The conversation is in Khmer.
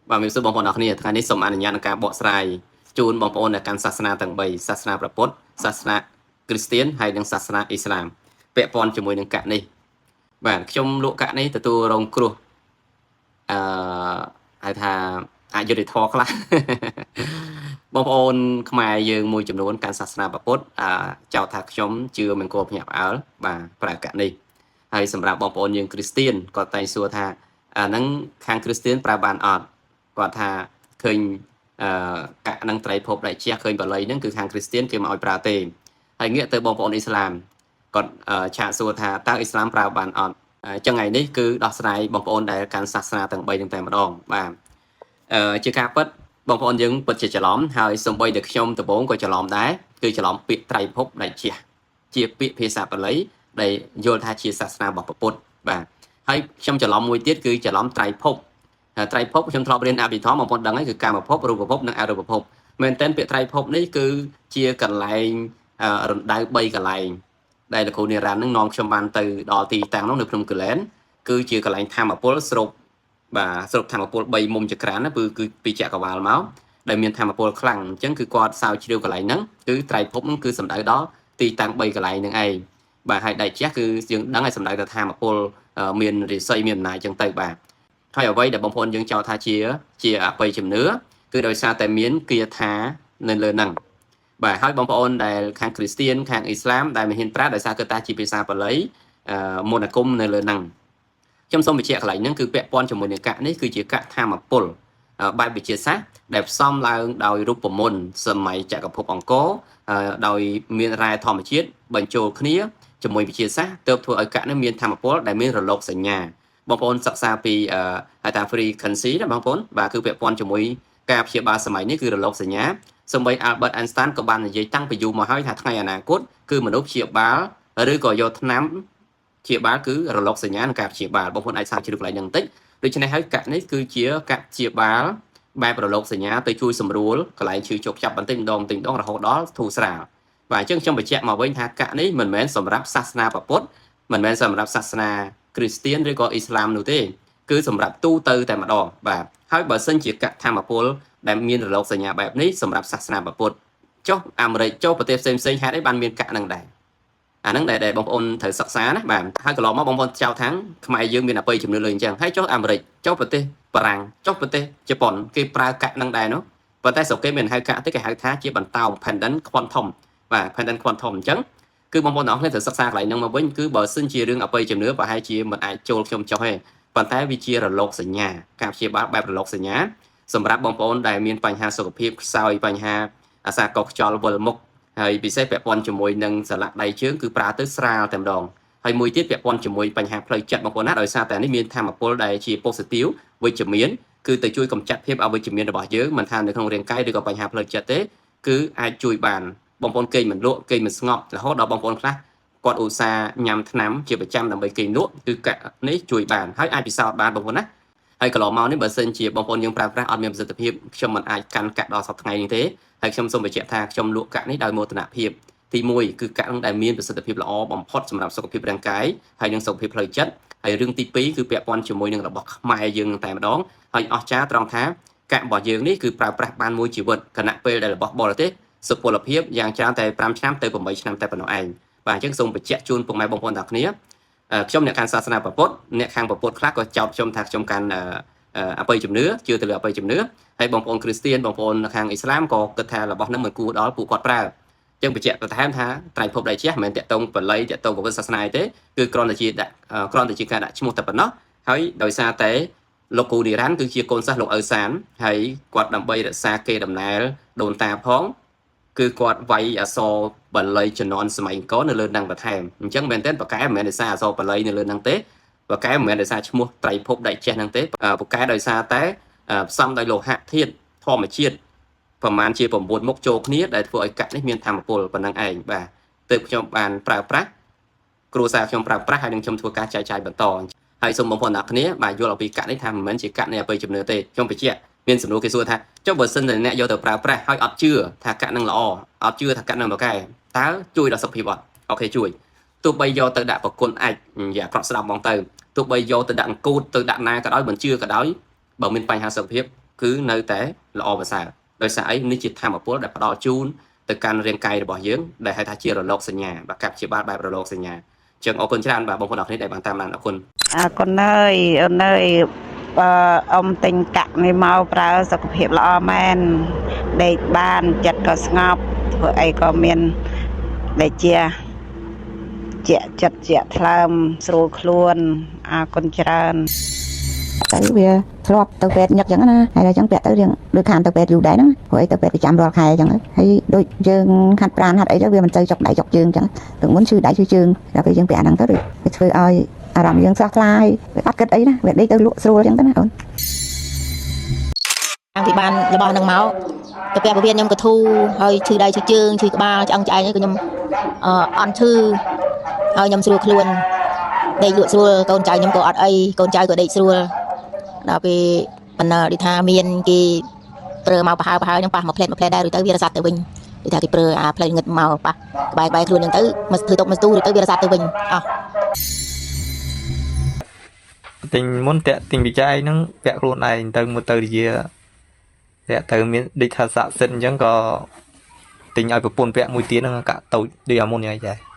បាទមានសួរបងប្អូនអរគ្នាថ្ងៃនេះសូមអនុញ្ញាតក្នុងការបកស្រាយជូនបងប្អូនដែលកាន់សាសនាទាំង3សាសនាព្រះពុទ្ធសាសនាគ្រីស្ទានហើយនិងសាសនាអ៊ីស្លាមពាក់ព័ន្ធជាមួយនឹងកៈនេះបាទខ្ញុំលោកកៈនេះទទួលរងគ្រោះហៅថាអយុត្តិធម៌ខ្លះ បងប្អូនខ្មែរយើងមួយចំនួនកាន់សាសនាព្រះពុទ្ធចោទថាខ្ញុំជឿមង្គលភ្ញាក់ផ្អើលបាទប្រើកៈនេះហើយសម្រាប់បងប្អូនយើងគ្រីស្ទានគាត់តែងសួរថាអាហ្នឹងខាងគ្រីស្ទានប្រើបានអត់គាត់ថាឃើញកៈនឹងត្រីភពដែលជះឃើញបល័យហ្នឹងគឺខាងគ្រីស្ទានគេមកឲ្យប្រើទេហើយងាកទៅបងប្អូនអ៊ីស្លាមគាត់ឆាកសួរថាតើអ៊ីស្លាមប្រើបានអត់ចឹងថ្ងៃនេះគឺដោះស្រាយបងប្អូនដែលកាន់សាសនាទាំង3ទាំងតែម្ដងបាទជាការពិតបងប្អូនយើងពិតជាច្រឡំហើយសូម្បីតែខ្ញុំដំបូងក៏ច្រឡំដែរគឺច្រឡំពាក្យត្រៃភពដែលជាពាក្យភាសាបាលីដែលយល់ថាជាសាសនារបស់ពុទ្ធបាទហើយខ្ញុំច្រឡំមួយទៀតគឺច្រឡំត្រៃភពត្រៃភពខ្ញុំធ្លាប់រៀនអភិធម្មបងប្អូនដឹងហើយគឺកាមភពរូបភពនិងអរូបភពមែនតើពាក្យត្រៃភពនេះគឺជាកន្លែងរណ្ដៅ3កន្លែងដែលលោកគ្រូនិរ័ន្តនឹងនាំខ្ញុំបានទៅដល់ទីតាំងនោះនៅភ្នំកលែនគឺជាកន្លែងធម្មពលស្រូបបាទស្រូបធម្មពល3មុំចក្រានណាគឺពីចក្រវាលមកដែលមានធម្មពលខ្លាំងអញ្ចឹងគឺគាត់សើជ្រាវកន្លែងហ្នឹងគឺត្រៃភពហ្នឹងគឺសំដៅដល់ទីតាំង3កន្លែងហ្នឹងឯងបាទហើយដៃជះគឺយើងដឹងឲ្យសំដៅទៅធម្មពលមានរិស័យមានអំណាចអញ្ចឹងទៅបាទហើយអ្វីដែលបងប្អូនយើងចោទថាជាអបិយជំនឿគឺដោយសារតែមានគាថានៅលើហ្នឹងបាទហើយបងប្អូនដែលខាងគ្រីស្ទានខាងអ៊ីស្លាមដែលមិនហ៊ានប្រើដោយសារគឺថាជាភាសាបាលីមន្តអាគមនៅលើហ្នឹងខ្ញុំសូមបញ្ជាក់កន្លែងហ្នឹងគឺពាក់ព័ន្ធជាមួយនឹងកៈនេះគឺជាកៈធម្មពលបែបវិទ្យាសាស្ត្រដែលផ្សំឡើងដោយរូបមន្តសម័យចក្រភពអង្គរដោយមានរ៉ែធម្មជាតិបញ្ចូលគ្នាជាមួយវិទ្យាសាស្ត្រទើបធ្វើឲ្យកៈនេះមានធម្មពលដែលមានរលកសញ្ញាបងប្អូនសិក្សាពីហៅថា frequency ណាបងប្អូនបាទគឺពាក់ព័ន្ធជាមួយការព្យាបាលសម័យនេះគឺរលកសញ្ញាសម្បី Albert Einstein ក៏បាននិយាយតាំងពីយូរមកហើយថាថ្ងៃអនាគតគឺមនុស្សព្យាបាលឬក៏យកថ្នាំព្យាបាលគឺរលកសញ្ញានៃការព្យាបាលបងប្អូនអាចសាកជ្រាវកន្លែងហ្នឹងបន្តិចដូច្នេះហើយកៈនេះគឺជាកៈព្យាបាលបែបរលកសញ្ញាទៅជួយសម្រួលកន្លែងឈឺជោគចាប់បន្តិចម្ដងរហូតដល់ធូរស្រាលបាទអញ្ចឹងខ្ញុំបញ្ជាក់មកវិញថាកៈនេះមិនមែនសម្រាប់សាសនាពុទ្ធមិនមែនសម្រាប់សាសនាគ្រីស្ទានឬក៏អ៊ីស្លាមនោះទេគឺសម្រាប់ទូទៅតែម្ដងបាទហើយបើសិនជាកៈធម្មពលដែលមានរលកសញ្ញាបែបនេះសម្រាប់សាសនាពុទ្ធចុះអាមេរិកចុះប្រទេសផ្សេងហេតុអីបានមានកៈនឹងដែរអាហ្នឹងដែលបងប្អូនត្រូវសិក្សាណាបាទហើយកន្លងមកបងប្អូនចោទថាខ្មែរយើងមានអបិយជំនឿលើអញ្ចឹងហើយចុះអាមេរិកចុះប្រទេសបារាំងចុះប្រទេសជប៉ុនគេប្រើកៈនឹងដែរនោះប៉ុន្តែស្រុកគេមិនហៅកៈទេគេហៅថាជាបន្តោង pendant quantum បាទ pendant quantum អញ្ចឹងគឺបងប្អូនទាំងអស់គ្នាត្រូវសិក្សាកន្លែងហ្នឹងមកវិញគឺបើសិនជារឿងអបិយជំនឿប្រហែលជាមិនអាចចូលខ្ញុំចុះទេប៉ុន្តែវាជារលកសញ្ញាការព្យាបាលបែបរលកសញ្ញាសម្រាប់បងប្អូនដែលមានបញ្ហាសុខភាពខ្សោយបញ្ហាអាសាកកខ្យល់វិលមុខហើយពិសេសពាក់ព័ន្ធជាមួយនឹងសន្លាក់ដៃជើងគឺប្រើទៅស្រាលតែម្ដងហើយមួយទៀតពាក់ព័ន្ធជាមួយបញ្ហាផ្លូវចិត្តបងប្អូនណាដោយសារតែនេះមានធម៌ពលដែលជា positive វិជ្ជមានគឺទៅជួយកម្ចាត់ភាពអវិជ្ជមានរបស់យើងមិនថានៅក្នុងរាងកាយឬក៏បញ្ហាផ្លូវចិត្តទេគឺអាចជួយបានបងប្អូនគេងមិនលក់គេងមិនស្ងប់រហូតដល់បងប្អូនខ្លះគាត់ឧស្សាហ៍ញ៉ាំថ្នាំជាប្រចាំដើម្បីគេងលក់គឺកៈនេះជួយបានហើយអាចពិសោធន៍បានបងប្អូនណាហើយកន្លងមកនេះបើសិនជាបងប្អូនយើងប្រើប្រាស់អត់មានប្រសិទ្ធភាពខ្ញុំមិនអាចកាន់កៈដល់សប្តាហ៍ថ្ងៃនេះទេហើយខ្ញុំសូមបញ្ជាក់ថាខ្ញុំលក់កៈនេះដោយមោទនភាពទី1គឺកៈនឹងដែលមានប្រសិទ្ធភាពល្អបំផុតសម្រាប់សុខភាពរាងកាយហើយនិងសុខភាពផ្លូវចិត្តហើយរឿងទី2គឺពាក់ព័ន្ធជាមួយនឹងរបស់ខ្មែរយើងតែម្ដងហើយអស្ចារ្យត្រង់ថាកៈរបស់យើងនេះគឺប្រើប្រាស់បានមួយជីវិតគណៈពេលដែលរបស់បរទេសសុពលភាពយ៉ាងច្រើនតែ5ឆ្នាំទៅ8ឆ្នាំតែប៉ុណ្ណោះឯងបាទអញ្ចឹងសូមបញ្ជាក់ជូនពុកម៉ែបងប្អូនទាំងគ្នាខ្ញុំអ្នកកាន់សាសនាពុទ្ធអ្នកខាងពុទ្ធខ្លះក៏ចោទខ្ញុំថាខ្ញុំកាន់អបិយជំនឿជឿទៅលើអបិយជំនឿហើយបងប្អូនគ្រីស្ទានបងប្អូនខាងអ៊ីស្លាមក៏គិតថារបស់ហ្នឹងមិនគួរដល់ពួកគាត់ប្រើចឹងបញ្ជាក់បន្ថែមថាត្រៃភពដៃជះមិនមែនតកតងបល័យតកតងពុទ្ធសាសនាទេគឺគ្រាន់តែជាការដាក់ឈ្មោះតែប៉ុណ្ណោះហើយដោយសារតែលោកគូនិរ័ន្តគឺជាកូនសិស្សលោកឪសានហើយគាត់ដើម្បីរក្សាកេរដំណែលដូនតាផងគឺគាត់វាយអក្សរបល័យជំនាន់សម័យអង្គរនៅលើនឹងបន្ថែមអញ្ចឹងមែនតើបកែមិនមែនដោយសារអក្សរបល័យនៅលើនឹងទេបកែមិនមែនដោយសារឈ្មោះត្រៃភពដៃជះនឹងទេបកែដោយសារតែផ្សំដោយលោហៈធាតុធម្មជាតិប្រមាណជា9មុខចូលគ្នាដែលធ្វើឲ្យកៈនេះមានធម៌ពលប៉ុណ្ណឹងឯងបាទទើបខ្ញុំបានប្រើប្រាស់គ្រួសារខ្ញុំប្រើប្រាស់ហើយនឹងខ្ញុំធ្វើការចែកចាយបន្តហើយសូមបងប្អូនអ្នកគ្នាបាទយល់អំពីកៈនេះថាមិនមែនជាកៈនៃអបិយជំនឿទេខ្ញុំបញ្ជាក់មានសំណួរគេសួរថាចុះបើសិនតែអ្នកយកទៅប្រើប្រាស់ហើយអត់ជឿថាកៈនឹងល្អអត់ជឿថាកៈនឹងបកែតើជួយដល់សុខភាពអត់អូខេជួយទោះបីយកទៅដាក់ប្រគុណអាចអាក្រក់ស្ដាប់ហ្មងទៅទោះបីយកទៅដាក់អង្គូតទៅដាក់ណាក៏ដោយមិនជឿក៏ដោយបើមានបញ្ហាសុខភាព cứ nơi té là bà saoដោយសារអីនេះជាធម្មពលដែលផ្ដល់ជូនទៅកាន់រាងកាយរបស់យើងដែលហៅថាជារលកសញ្ញាបាទកាប់ជាបែបរលកសញ្ញាចឹងអរគុណច្រើនបាទបងប្អូនអរគ្នាដែលបានតាមដានអរគុណcon ơi ơn ơi ông tình cặn này mauប្រើសុខភាពល្អមែនដេកបានចិត្តក៏ស្ងប់ធ្វើអីក៏មានដែលជាចិត្តជាថ្លើមស្រួលខ្លួនអរគុណច្រើន ទៅវាធ្លាប់ទៅពេទ្យញឹកចឹងណាហើយដល់ចឹងពាក់ទៅរៀងដូចខានទៅពេទ្យយូរដែរហ្នឹងព្រោះអីទៅពេទ្យប្រចាំរាល់ខែចឹងហើយដូចយើងហាត់ប្រាណហាត់អីទៅវាមិនទៅចុកដៃចុកជើងចឹងទៅមុនឈឺដៃឈឺជើងដល់ពេលយើងពាក់ហ្នឹងទៅវាធ្វើឲ្យអារម្មណ៍យើងស្រស់ថ្លាហើយវាអត់គិតអីណាវាដេកទៅលក់ស្រួលចឹងទៅណាអូនអង្គពីបានរបស់ហ្នឹងមកទៅពាក់ពវៀនខ្ញុំក៏ធូរហើយឈឺដៃឈឺជើងឈឺក្បាលឆ្អឹងឆ្អែងក៏ខ្ញុំអន់ឈឺហើយខ្ញុំស្រួលខ្លួនដេកលក់ស្រួលកូនចៅខ្ញុំក៏អត់អីកូនចៅក៏ដេកស្រួលដល់ពេលបណ្ណដូចថាមានគេប្រើមកប្រហើខ្ញុំប៉ះមួយផ្លែដែរឬទៅវារសាត់ទៅវិញដូចថាគេប្រើអាផ្លែងឹតមកប៉ះក្បែរខ្លួនហ្នឹងទៅមកធ្វើទុកមកស្ទូឬទៅវារសាត់ទៅវិញអស់ទិញមុនតាក់ទិញបច្ច័យហ្នឹងពាក់ខ្លួនឯងទៅមកទៅជាតាក់ទៅមានដូចថាស័ក្តិសិទ្ធអញ្ចឹងក៏ទិញឲ្យប្រពន្ធពាក់មួយទៀតហ្នឹងកាក់តូចដូចអាមុនយ៉ាងឯងចា